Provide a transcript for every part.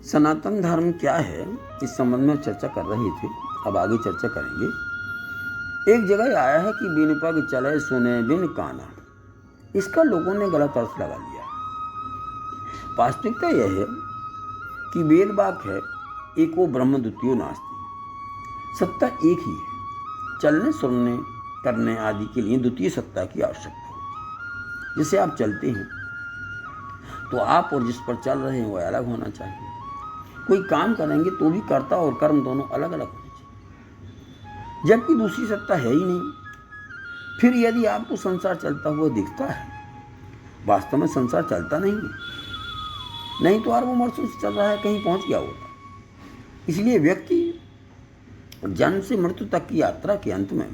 सनातन धर्म क्या है, इस संबंध में चर्चा कर रहे थे, अब आगे चर्चा करेंगे। एक जगह आया है कि बिन पग चले सुने बिन काना, इसका लोगों ने गलत अर्थ लगा लिया। वास्तविकता यह है कि वेद वाक्य है, एको ब्रह्म द्वितीयो नास्ति, सत्ता एक ही है। चलने सुनने करने आदि के लिए द्वितीय सत्ता की आवश्यकता है। जैसे आप चलते हैं तो आप और जिस पर चल रहे हैं वह अलग होना चाहिए। कोई काम करेंगे तो भी कर्ता और कर्म दोनों अलग अलग होने चाहिए, जबकि दूसरी सत्ता है ही नहीं। फिर यदि आपको संसार चलता हुआ दिखता है, वास्तव में संसार चलता नहीं है, नहीं तो अरबों वर्षों से चल रहा है, कहीं पहुंच गया होगा। इसलिए व्यक्ति जन्म से मृत्यु तक की यात्रा के अंत में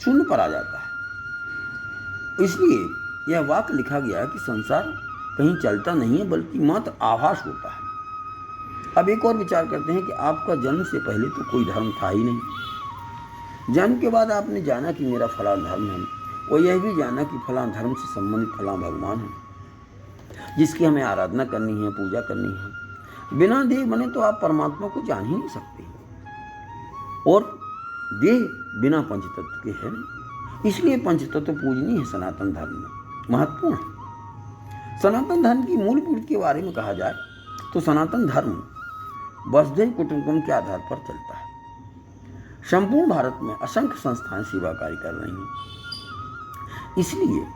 शून्य पर आ जाता है। इसलिए यह वाक्य लिखा गया कि संसार कहीं चलता नहीं है, बल्कि मात्र आभास होता है। अब एक और विचार करते हैं कि आपका जन्म से पहले तो कोई धर्म था ही नहीं। जन्म के बाद आपने जाना कि मेरा फला धर्म है, और यह भी जाना कि फला धर्म से संबंधित फला भगवान है जिसकी हमें आराधना करनी है, पूजा करनी है। बिना देह बने तो आप परमात्मा को जान ही नहीं सकते, और देह बिना पंचतत्व के है नहीं। इसलिए पंचतत्व पूजनीय है सनातन धर्म में, महत्वपूर्ण है। सनातन धर्म की मूल पीढ़ी के बारे में कहा जाए तो सनातन धर्म वसुधैव कुटुंबकम के आधार पर चलता है। संपूर्ण भारत में असंख्य संस्थाएं सेवा कार्य कर रही हैं, इसलिए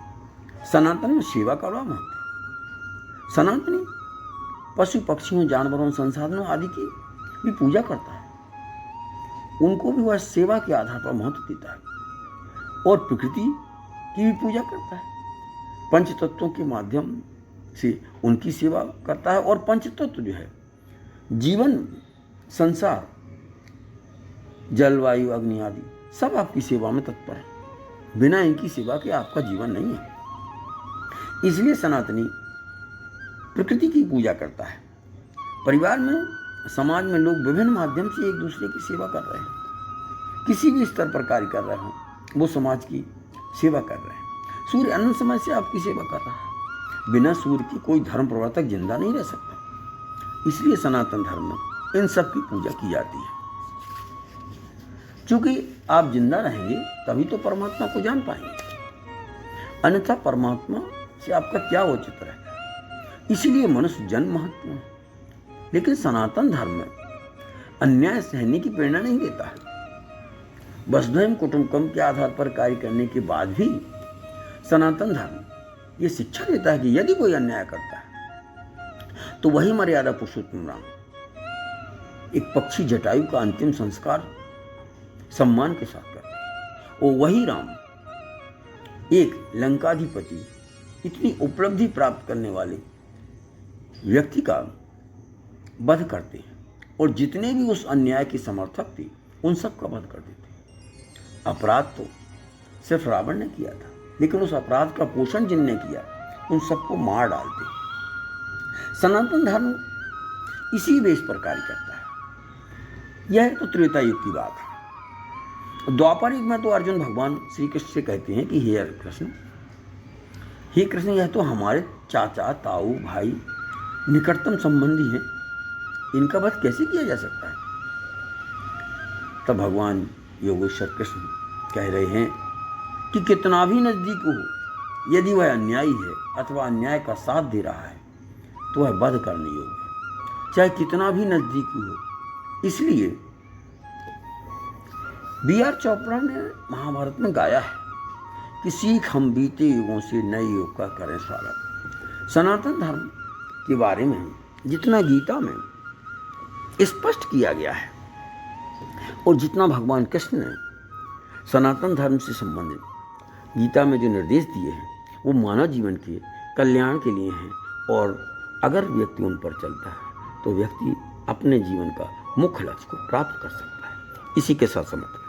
सनातन में सेवा का बड़ा महत्व है। सनातनी पशु पक्षियों, जानवरों, संसाधनों आदि की भी पूजा करता है। उनको भी वह सेवा के आधार पर महत्व देता है, और प्रकृति की भी पूजा करता है। पंचतत्वों के माध्यम से उनकी सेवा करता है, और पंचतत्व जो है जीवन, संसार, जलवायु, अग्नि आदि सब आपकी सेवा में तत्पर है। बिना इनकी सेवा के आपका जीवन नहीं है। इसलिए सनातनी प्रकृति की पूजा करता है। परिवार में, समाज में लोग विभिन्न माध्यम से एक दूसरे की सेवा कर रहे हैं। किसी भी स्तर पर कार्य कर रहे हों, वो समाज की सेवा कर रहे हैं। सूर्य अनंत समय से आपकी सेवा कर रहा है। बिना सूर्य की कोई धर्म प्रवर्तक जिंदा नहीं रह सकता। इसलिए सनातन धर्म में इन सब की पूजा की जाती है। क्योंकि आप जिंदा रहेंगे तभी तो परमात्मा को जान पाएंगे, अन्यथा परमात्मा से आपका क्या औचित्य रहेगा। इसलिए मनुष्य जन्म महत्वपूर्ण है, लेकिन सनातन धर्म में अन्याय सहने की प्रेरणा नहीं देता है। वसुधैव कुटुंबकम के आधार पर कार्य करने के बाद भी सनातन धर्म ये शिक्षा देता है कि यदि कोई अन्याय करता है तो वही मर्यादा पुरुषोत्तम राम, एक पक्षी जटायु का अंतिम संस्कार सम्मान के साथ करते हैं, और वही राम एक लंकाधिपति, इतनी उपलब्धि प्राप्त करने वाले व्यक्ति का वध करते हैं, और जितने भी उस अन्याय के समर्थक थे उन सब का वध कर देते हैं। अपराध तो सिर्फ रावण ने किया था, लेकिन उस अपराध का पोषण जिनने किया उन सबको मार डालते हैं। सनातन धर्म इसी बेस पर कार्य करता है। यह तो त्रेता युग की बात है। द्वापर युग में तो अर्जुन भगवान श्री कृष्ण से कहते हैं कि हे कृष्ण, यह तो हमारे चाचा, ताऊ, भाई, निकटतम संबंधी हैं, इनका वध कैसे किया जा सकता है। तब भगवान योगेश्वर कृष्ण कह रहे हैं कि कितना भी नजदीक हो, यदि वह अन्यायी है अथवा अन्याय का साथ दे रहा है तो वह वध करने योग्य है, चाहे कितना भी नजदीकी हो। इसलिए B.R. चोपड़ा ने महाभारत में गाया है कि सीख हम बीते युगों से नए युग का करें स्वागत। सनातन धर्म के बारे में जितना गीता में स्पष्ट किया गया है, और जितना भगवान कृष्ण ने सनातन धर्म से संबंधित गीता में जो निर्देश दिए हैं, वो मानव जीवन के कल्याण के लिए हैं। और अगर व्यक्ति उन पर चलता है तो व्यक्ति अपने जीवन का मुख्य लक्ष्य को प्राप्त कर सकता है। इसी के साथ समाप्त।